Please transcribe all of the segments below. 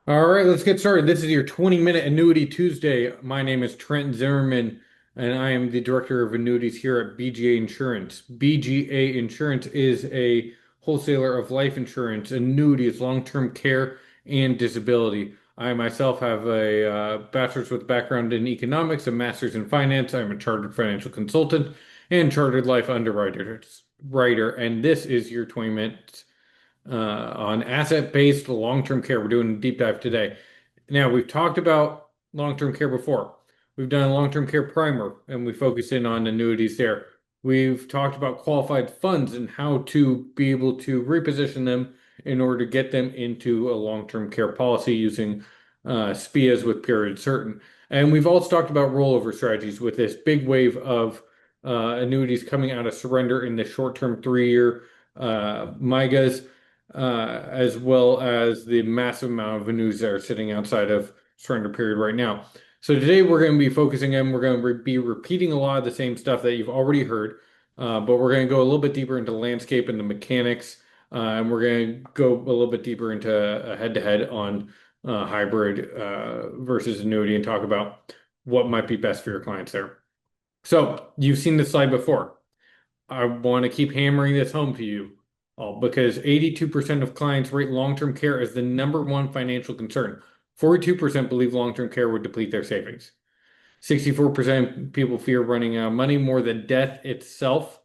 All right, let's get started. This is your 20-minute Annuity Tuesday. My name is Trent Zimmermann, and I am the Director of Annuities here at BGA Insurance. BGA Insurance is a wholesaler of life insurance, annuities, long-term care, and disability. I myself have a bachelor's with background in economics, a master's in finance. I'm a chartered financial consultant and chartered life underwriter, and this is your 20 minutes on asset-based long-term care. We're doing a deep dive today. Now, we've talked about long-term care before. We've done a long-term care primer, and we focus in on annuities there. We've talked about qualified funds and how to be able to reposition them in order to get them into a long-term care policy using SPIAs with period certain. And we've also talked about rollover strategies with this big wave of annuities coming out of surrender in the short-term 3-year MIGAs, as well as the massive amount of news that are sitting outside of surrender period right now. So today we're going to be focusing on, we're going to be repeating a lot of the same stuff that you've already heard, but we're going to go a little bit deeper into landscape and the mechanics, and we're going to go a little bit deeper into a head-to-head on hybrid versus annuity and talk about what might be best for your clients there. So you've seen this slide before. I want to keep hammering this home to you all because 82% of clients rate long-term care as the number one financial concern. 42% believe long-term care would deplete their savings. 64% people fear running out of money more than death itself,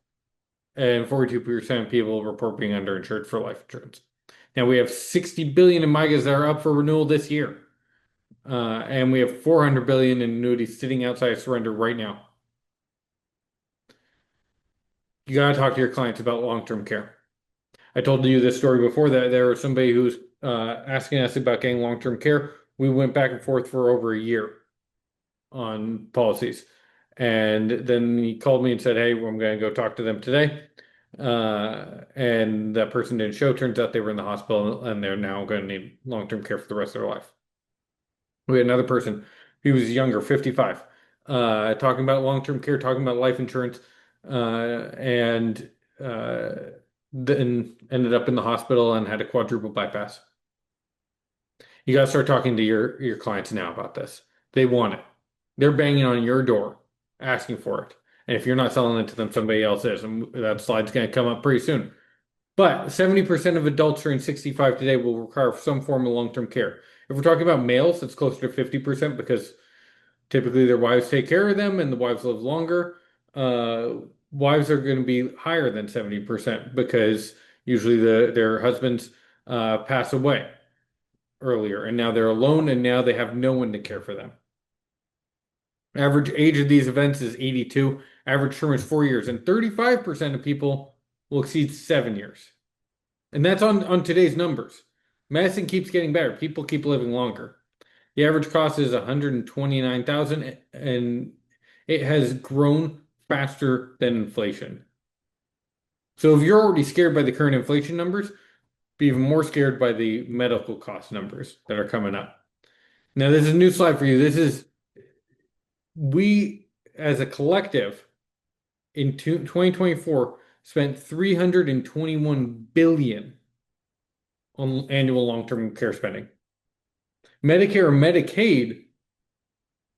and 42% people report being underinsured for life insurance. Now we have 60 billion in MIGAs that are up for renewal this year, and we have 400 billion in annuities sitting outside of surrender right now. You got to talk to your clients about long-term care. I told you this story before that there was somebody who's asking us about getting long-term care. We went back and forth for over a year on policies. And then he called me and said, "Hey, I'm going to go talk to them today." And that person didn't show. Turns out they were in the hospital and they're now going to need long-term care for the rest of their life. We had another person, he was younger, 55, talking about long-term care, talking about life insurance, and then ended up in the hospital and had a quadruple bypass. You got to start talking to your clients now about this. They want it. They're banging on your door, asking for it. And if you're not selling it to them, somebody else is. And that slide's going to come up pretty soon. But 70% of adults turning 65 today will require some form of long-term care. If we're talking about males, it's closer to 50% because typically their wives take care of them and the wives live longer. Uh, Wives are going to be higher than 70% because usually their husbands pass away earlier and now they're alone and now they have no one to care for them. Average age of these events is 82. Average term is 4 years, and 35% of people will exceed 7 years. And that's on today's numbers. Medicine keeps getting better. People keep living longer. The average cost is 129,000 and it has grown faster than inflation. So if you're already scared by the current inflation numbers, be even more scared by the medical cost numbers that are coming up. Now, this is a new slide for you. This is we as a collective in 2024 spent 321 billion on annual long-term care spending. Medicare and Medicaid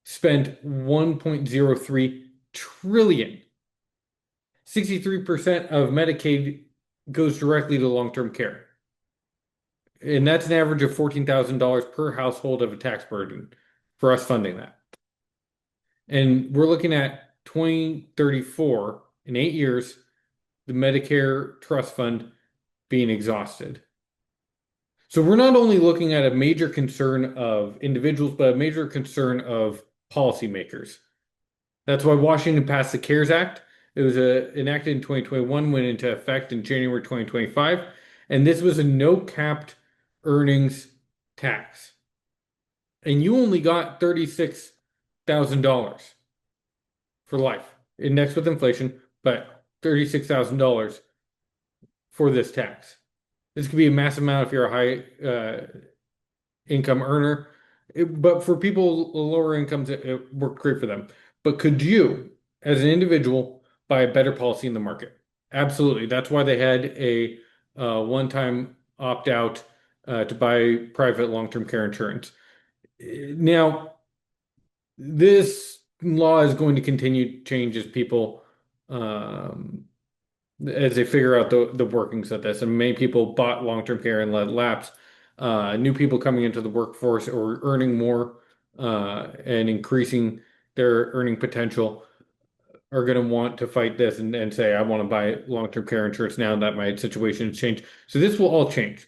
spent 1.03 trillion. 63% of Medicaid goes directly to long-term care. And that's an average of $14,000 per household of a tax burden for us funding that. And we're looking at 2034, in 8 years, the Medicare trust fund being exhausted. So we're not only looking at a major concern of individuals, but a major concern of policymakers. That's why Washington passed the CARES Act. It was enacted in 2021, went into effect in January 2025, and this was a no-capped earnings tax. And you only got $36,000 for life, indexed with inflation, but $36,000 for this tax. This could be a massive amount if you're a high income earner, but for people with lower incomes, it worked great for them. But could you, as an individual, buy a better policy in the market? Absolutely. That's why they had a one-time opt-out to buy private long-term care insurance. Now, this law is going to continue to change as people, um, as they figure out the workings of this. And many people bought long-term care and let it lapse. New people coming into the workforce or earning more and increasing their earning potential are going to want to fight this and say, I want to buy long-term care insurance now that my situation has changed. So this will all change.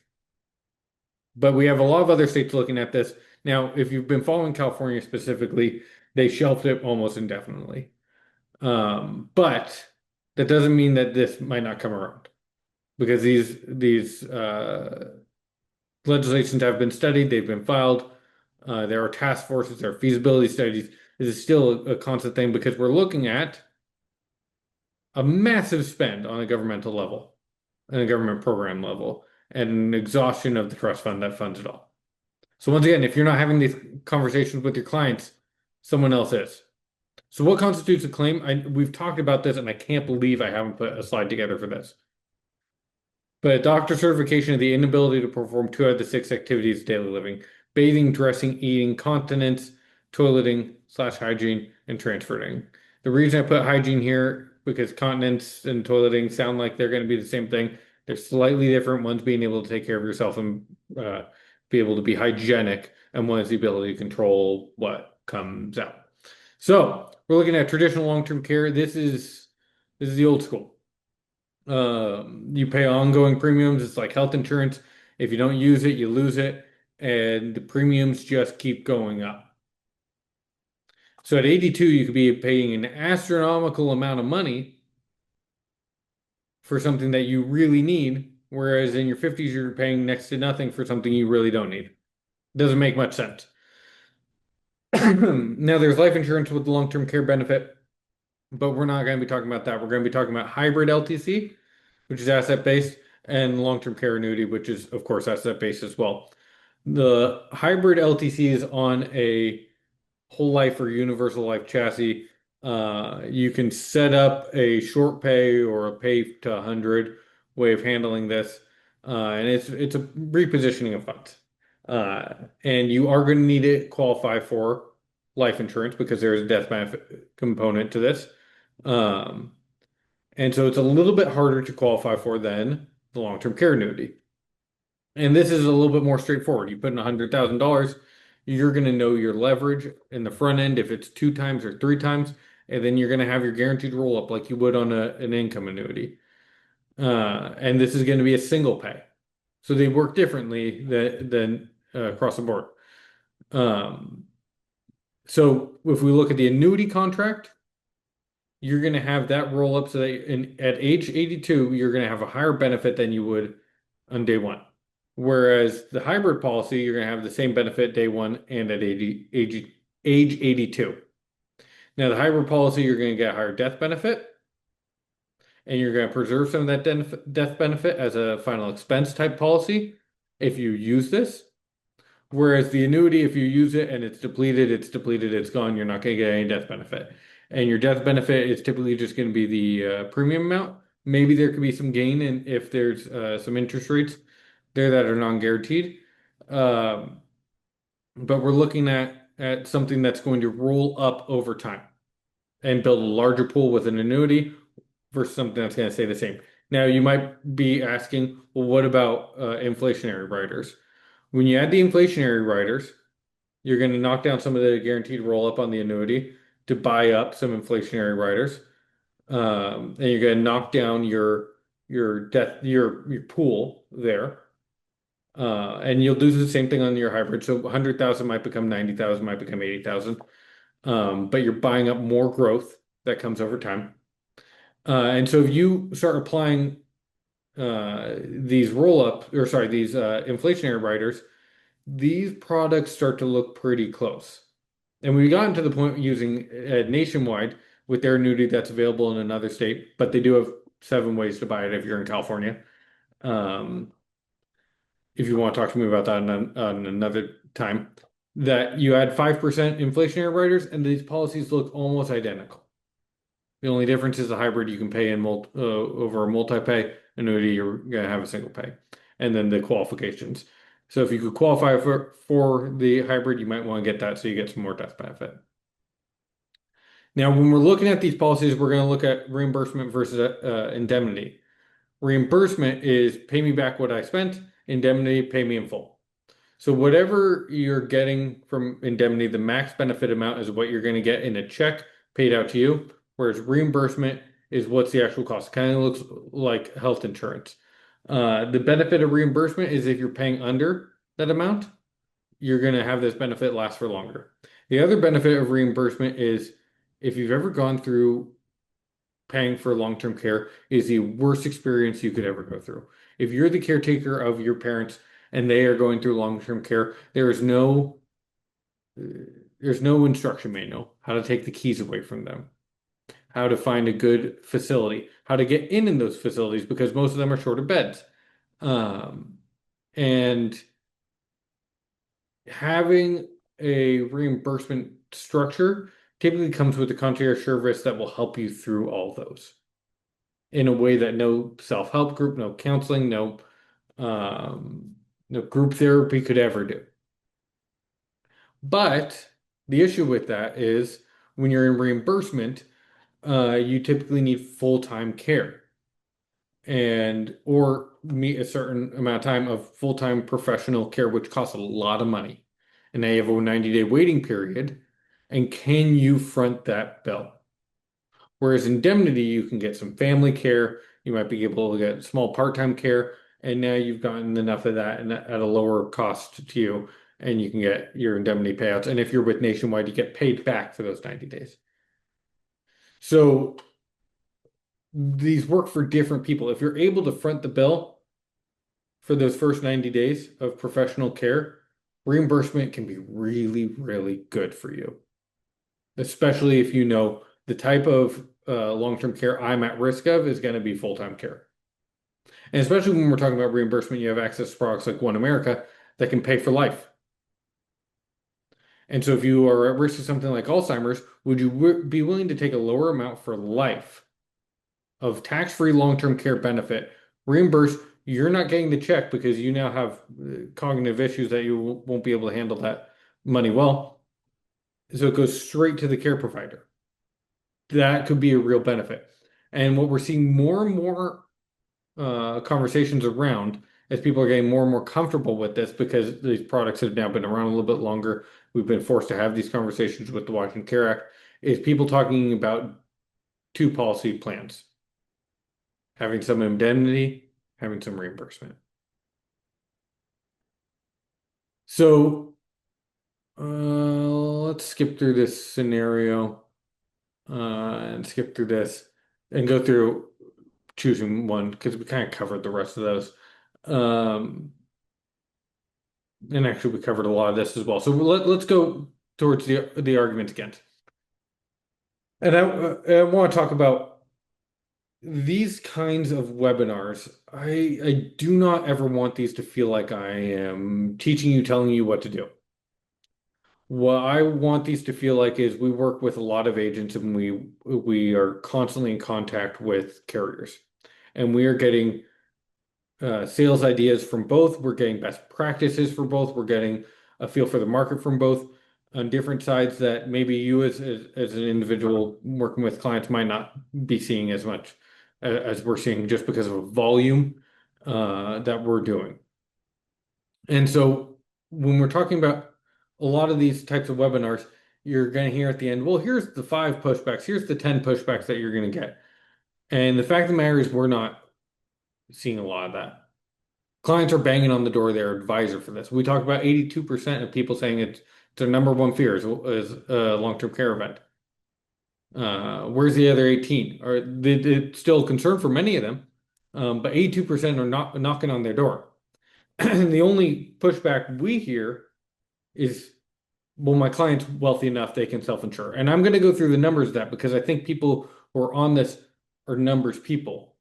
But we have a lot of other states looking at this. Now, if you've been following California specifically, they shelved it almost indefinitely. But that doesn't mean that this might not come around because these legislations have been studied, they've been filed. There are task forces, there are feasibility studies. This is still a constant thing because we're looking at a massive spend on a governmental level, and a government program level, and an exhaustion of the trust fund that funds it all. So once again, if you're not having these conversations with your clients, someone else is. So what constitutes a claim? We've talked about this, and I can't believe I haven't put a slide together for this. But doctor certification of the inability to perform two out of the six activities of daily living: bathing, dressing, eating, continence, toileting slash hygiene, and transferring. The reason I put hygiene here because continence and toileting sound like they're going to be the same thing. They're slightly different. One's being able to take care of yourself and be able to be hygienic, and one is the ability to control what comes out. So we're looking at traditional long-term care. This is the old school. You pay ongoing premiums. It's like health insurance. If you don't use it, you lose it, and the premiums just keep going up. So at 82, you could be paying an astronomical amount of money for something that you really need, whereas in your 50s, you're paying next to nothing for something you really don't need. Doesn't make much sense. Now, there's life insurance with the long-term care benefit, but we're not going to be talking about that. We're going to be talking about hybrid LTC, which is asset-based, and long-term care annuity, which is, of course, asset-based as well. The hybrid LTC is on a whole life or universal life chassis. You can set up a short pay or a pay to 100 way of handling this, and it's a repositioning of funds. And you are going to need to qualify for life insurance because there is a death benefit component to this. Um, and so it's a little bit harder to qualify for than the long-term care annuity. And this is a little bit more straightforward. You put in $100,000, you're going to know your leverage in the front end if it's 2 times or 3 times, and then you're going to have your guaranteed roll up like you would on an income annuity. And this is going to be a single pay. So they work differently than across the board. Um, so if we look at the annuity contract, you're going to have that roll up so that at age 82, you're going to have a higher benefit than you would on day one. Whereas the hybrid policy, you're going to have the same benefit day one and at age 82. Now, the hybrid policy, you're going to get a higher death benefit, and you're going to preserve some of that death benefit as a final expense type policy if you use this. Whereas the annuity, if you use it and it's depleted, it's gone. You're not going to get any death benefit. And your death benefit is typically just going to be the premium amount. Maybe there could be some gain if there's some interest rates there that are non-guaranteed. Um, but we're looking at something that's going to roll up over time and build a larger pool with an annuity versus something that's going to stay the same. Now, you might be asking, well, what about inflationary riders? When you add the inflationary riders, you're going to knock down some of the guaranteed roll up on the annuity to buy up some inflationary riders. And you're going to knock down your pool there. And you'll do the same thing on your hybrid. So 100,000 might become 90,000, might become 80,000. But you're buying up more growth that comes over time. And so if you start applying these inflationary riders, these products start to look pretty close. And we've gotten to the point using Nationwide with their annuity that's available in another state, but they do have 7 ways to buy it if you're in California. Um, if you want to talk to me about that on another time, that you add 5% inflationary riders, and these policies look almost identical. The only difference is the hybrid you can pay in over a multi-pay annuity, you're going to have a single pay. And then the qualifications. So if you could qualify for the hybrid, you might want to get that so you get some more death benefit. Now, when we're looking at these policies, we're going to look at reimbursement versus indemnity. Reimbursement is pay me back what I spent, indemnity, pay me in full. So whatever you're getting from indemnity, the max benefit amount is what you're going to get in a check paid out to you, whereas reimbursement is what's the actual cost. Kind of looks like health insurance. The benefit of reimbursement is if you're paying under that amount, you're going to have this benefit last for longer. The other benefit of reimbursement is if you've ever gone through paying for long-term care is the worst experience you could ever go through. If you're the caretaker of your parents and they are going through long-term care, there's no instruction manual how to take the keys away from them, how to find a good facility, how to get in those facilities because most of them are short of beds. Um, and having a reimbursement structure typically comes with a concierge service that will help you through all those in a way that no self-help group, no counseling, um, no group therapy could ever do. But the issue with that is when you're in reimbursement, you typically need full-time care and or meet a certain amount of time of full-time professional care, which costs a lot of money. And they have a 90-day waiting period. And can you front that bill? Whereas indemnity, you can get some family care, you might be able to get small part-time care, and now you've gotten enough of that and at a lower cost to you, and you can get your indemnity payouts. And if you're with Nationwide, you get paid back for those 90 days. So these work for different people. If you're able to front the bill for those first 90 days of professional care, reimbursement can be really, really good for you, especially if you know the type of long-term care I'm at risk of is going to be full-time care. And especially when we're talking about reimbursement, you have access to products like One America that can pay for life. And so if you are at risk of something like Alzheimer's, would you be willing to take a lower amount for life of tax-free long-term care benefit, reimburse, you're not getting the check because you now have cognitive issues that you won't be able to handle that money well. So it goes straight to the care provider. That could be a real benefit. And what we're seeing more and more conversations around as people are getting more and more comfortable with this because these products have now been around a little bit longer. We've been forced to have these conversations with the Washington Care Act, is people talking about two policy plans, having some indemnity, having some reimbursement. So let's skip through this scenario and skip through this and go through choosing one because we kind of covered the rest of those. Um, and actually, we covered a lot of this as well. So let's go towards the argument against. And I want to talk about these kinds of webinars. I do not ever want these to feel like I am teaching you, telling you what to do. What I want these to feel like is we work with a lot of agents and we are constantly in contact with carriers. And we are getting sales ideas from both. We're getting best practices for both. We're getting a feel for the market from both on different sides that maybe you as an individual working with clients might not be seeing as much as we're seeing just because of a volume that we're doing. And so when we're talking about a lot of these types of webinars, you're going to hear at the end, well, here's the 5 pushbacks, here's the 10 pushbacks that you're going to get. And the fact of the matter is we're not seeing a lot of that. Clients are banging on the door of their advisor for this. We talked about 82% of people saying it's their number one fear is a long-term care event. Where's the other 18? Or it's still a concern for many of them, but 82% are not knocking on their door. The only pushback we hear is, well, my client's wealthy enough they can self-insure. And I'm going to go through the numbers of that because I think people who are on this are numbers people.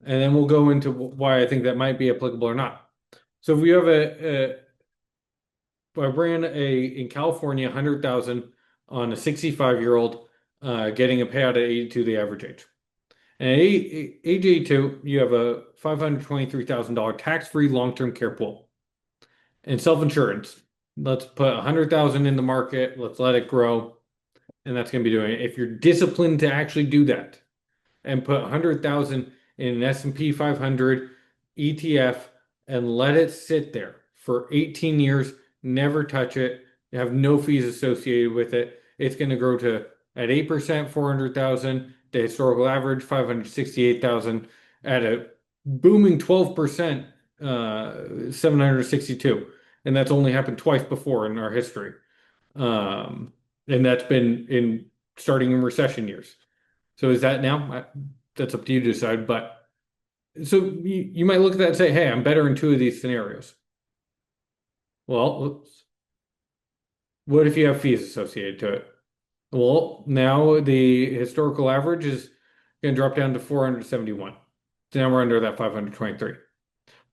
And then we'll go into why I think that might be applicable or not. So if we have I ran in California 100,000 on a 65-year-old getting a payout at 82, the average age. And at age 82, you have a $523,000 tax-free long-term care pool. And self-insurance, let's put 100,000 in the market, let's let it grow, and that's going to be doing it. If you're disciplined to actually do that and put 100,000 in an S&P 500 ETF and let it sit there for 18 years, never touch it, have no fees associated with it, it's going to grow to at 8%, 400,000, the historical average 568,000, at a booming 12%, 762. And that's only happened twice before in our history. Um, and that's been in starting in recession years. So is that now? That's up to you to decide. But so you might look at that and say, hey, I'm better in two of these scenarios. Well, what if you have fees associated to it? Well, now the historical average is going to drop down to 471. So now we're under that 523.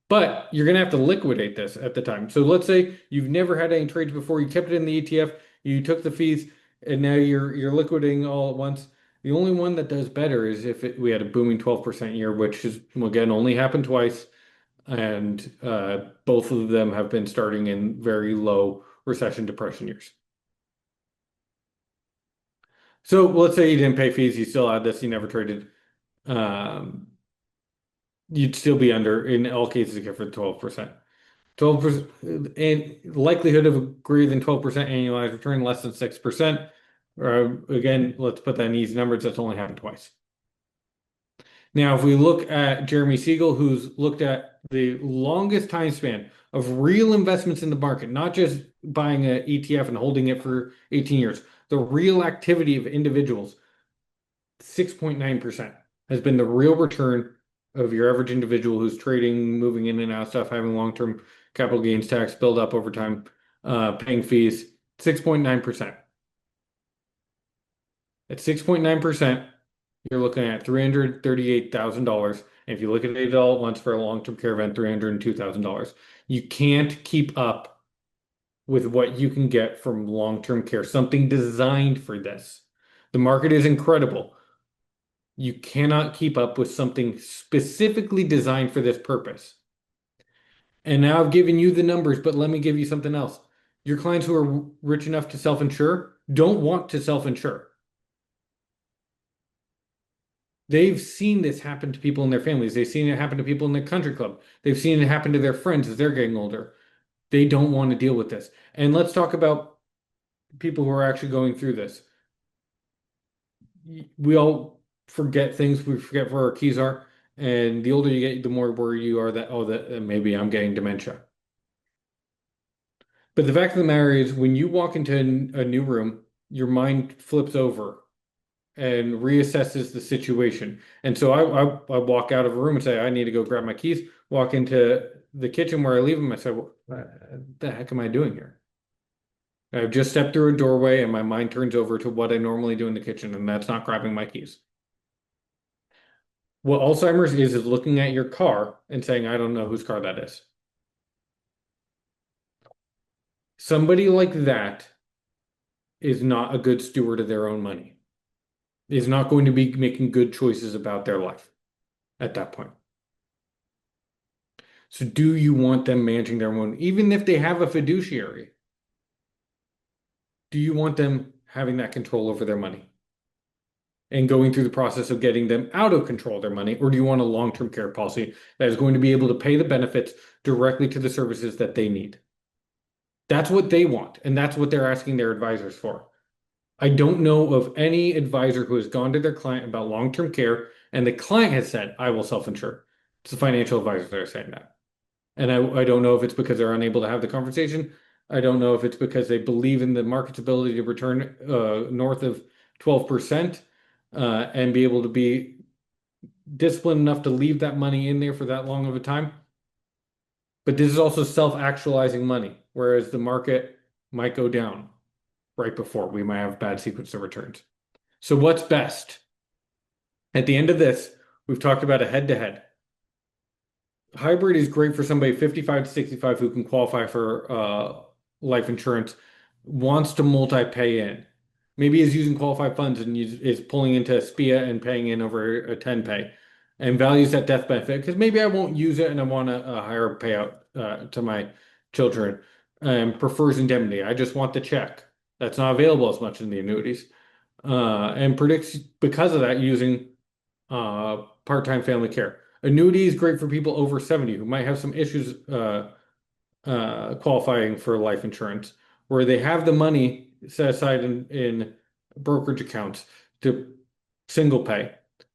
But you're going to have to liquidate this at the time. So let's say you've never had any trades before, you kept it in the ETF, you took the fees, and now you're liquidating all at once. The only one that does better is if we had a booming 12% year, which is, again, only happened twice, and both of them have been starting in very low recession depression years. So let's say you didn't pay fees, you still had this, you never traded. Um, you'd still be under, in all cases, except for 12%. 12% and likelihood of a greater than 12% annualized return, less than 6%. Again, let's put that in easy numbers. That's only happened twice. Now, if we look at Jeremy Siegel, who's looked at the longest time span of real investments in the market, not just buying an ETF and holding it for 18 years, the real activity of individuals, 6.9% has been the real return of your average individual who's trading, moving in and out of stuff, having long-term capital gains tax build up over time, paying fees, 6.9%. At 6.9%, you're looking at $338,000. And if you look at it all at once for a long-term care event, $302,000. You can't keep up with what you can get from long-term care, something designed for this. The market is incredible. You cannot keep up with something specifically designed for this purpose. And now I've given you the numbers, but let me give you something else. Your clients who are rich enough to self-insure don't want to self-insure. They've seen this happen to people in their families. They've seen it happen to people in their country club. They've seen it happen to their friends as they're getting older. They don't want to deal with this. And let's talk about people who are actually going through this. We all forget things. We forget where our keys are. And the older you get, the more worried you are that, oh, that maybe I'm getting dementia. But the fact of the matter is, when you walk into a new room, your mind flips over and reassesses the situation. And so I walk out of a room and say, I need to go grab my keys, walk into the kitchen where I leave them. I say, what the heck am I doing here? I've just stepped through a doorway and my mind turns over to what I normally do in the kitchen, and that's not grabbing my keys. What Alzheimer's is looking at your car and saying, I don't know whose car that is. Somebody like that is not a good steward of their own money, is not going to be making good choices about their life at that point. So do you want them managing their own, even if they have a fiduciary? Do you want them having that control over their money and going through the process of getting them out of control of their money? Or do you want a long-term care policy that is going to be able to pay the benefits directly to the services that they need? That's what they want, and that's what they're asking their advisors for. I don't know of any advisor who has gone to their client about long-term care and the client has said, I will self-insure. It's the financial advisors that are saying that. And I don't know if it's because they're unable to have the conversation. I don't know if it's because they believe in the market's ability to return north of 12% and be able to be disciplined enough to leave that money in there for that long of a time. But this is also self-actualizing money, whereas the market might go down right before we might have a bad sequence of returns. So what's best? At the end of this, we've talked about a head-to-head. Hybrid is great for somebody 55 to 65 who can qualify for life insurance, wants to multi-pay in. Maybe is using qualified funds and is pulling into SPIA and paying in over a 10 pay and values that death benefit because maybe I won't use it and I want a higher payout to my children and prefers indemnity. I just want the check. That's not available as much in the annuities. And predicts because of that using part-time family care. Annuity is great for people over 70 who might have some issues qualifying for life insurance, where they have the money set aside in brokerage accounts to single pay.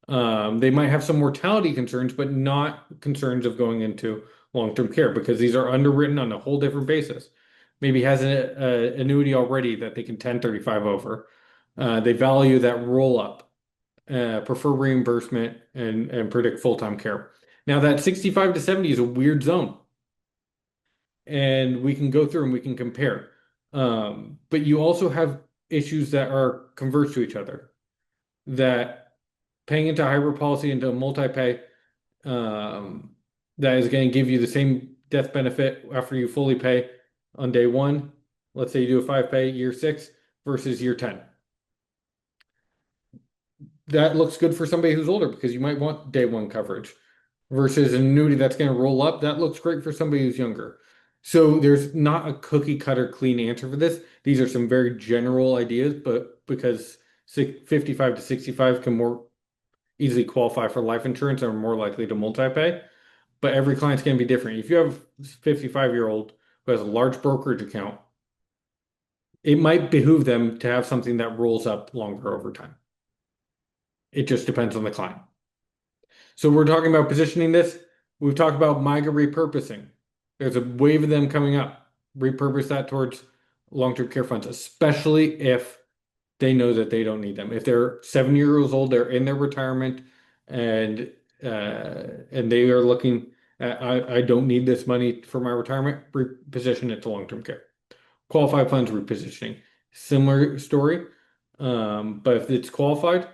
They might have some mortality concerns, but not concerns of going into long-term care because these are underwritten on a whole different basis. Maybe has an annuity already that they can 1035 over. They value that roll up, prefer reimbursement, and predict full-time care. Now, that 65 to 70 is a weird zone, and we can go through and we can compare. But you also have issues that are converse to each other, that paying into a hybrid policy into a multi-pay that is going to give you the same death benefit after you fully pay on day one. Let's say you do a 5-pay year 6 versus year 10. That looks good for somebody who's older because you might want day one coverage versus an annuity that's going to roll up. That looks great for somebody who's younger. So there's not a cookie cutter clean answer for this. These are some very general ideas, but because 55 to 65 can more easily qualify for life insurance and are more likely to multi-pay, but every client's going to be different. If you have a 55-year-old who has a large brokerage account, it might behoove them to have something that rolls up longer over time. It just depends on the client. So we're talking about positioning this. We've talked about MIGA repurposing. There's a wave of them coming up. Repurpose that towards long-term care funds, especially if they know that they don't need them. If they're 7 years old, they're in their retirement, and they are looking at, I don't need this money for my retirement, reposition it to long-term care. Qualified funds repositioning, similar story. But if it's qualified,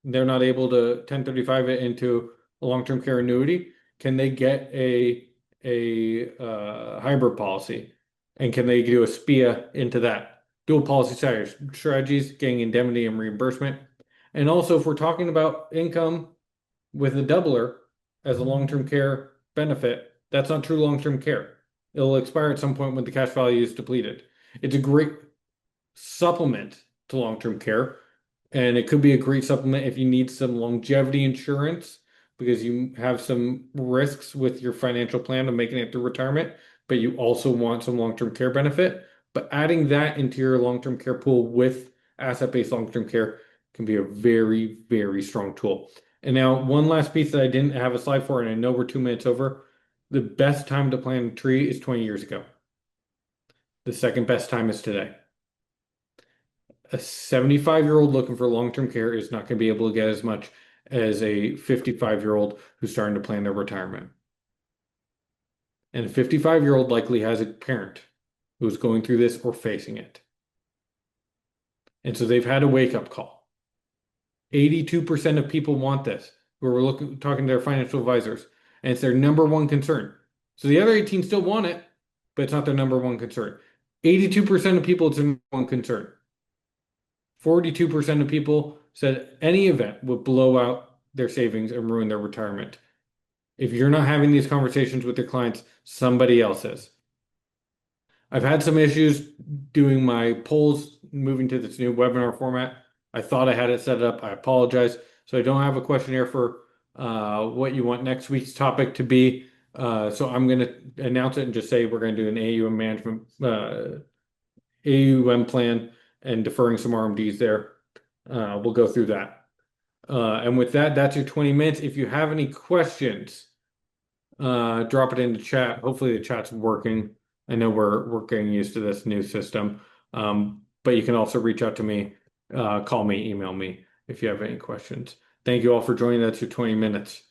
they're not able to 1035 it into a long-term care annuity. Can they get a hybrid policy? And can they do a SPIA into that? Dual policy strategies, getting indemnity and reimbursement. And also, if we're talking about income with a doubler as a long-term care benefit, that's not true long-term care. It'll expire at some point when the cash value is depleted. It's a great supplement to long-term care, and it could be a great supplement if you need some longevity insurance because you have some risks with your financial plan of making it through retirement, but you also want some long-term care benefit. But adding that into your long-term care pool with asset-based long-term care can be a very, very strong tool. And now one last piece that I didn't have a slide for, and I know we're 2 minutes over. The best time to plant a tree is 20 years ago. The second best time is today. A 75-year-old looking for long-term care is not going to be able to get as much as a 55-year-old who's starting to plan their retirement. And a 55-year-old likely has a parent who's going through this or facing it. And so they've had a wake-up call. 82% of people want this, who are talking to their financial advisors, and it's their number one concern. So the other 18 still want it, but it's not their number one concern. 82% of people, it's their number one concern. 42% of people said any event would blow out their savings and ruin their retirement. If you're not having these conversations with your clients, somebody else is. I've had some issues doing my polls, moving to this new webinar format. I thought I had it set up. I apologize. So I don't have a questionnaire for what you want next week's topic to be. So I'm going to announce it and just say we're going to do an AUM management, AUM plan, and deferring some RMDs there. We'll go through that. And with that, that's your 20 minutes. If you have any questions, drop it in the chat. Hopefully the chat's working. I know we're getting used to this new system. But you can also reach out to me, call me, email me if you have any questions. Thank you all for joining. That's your 20 minutes.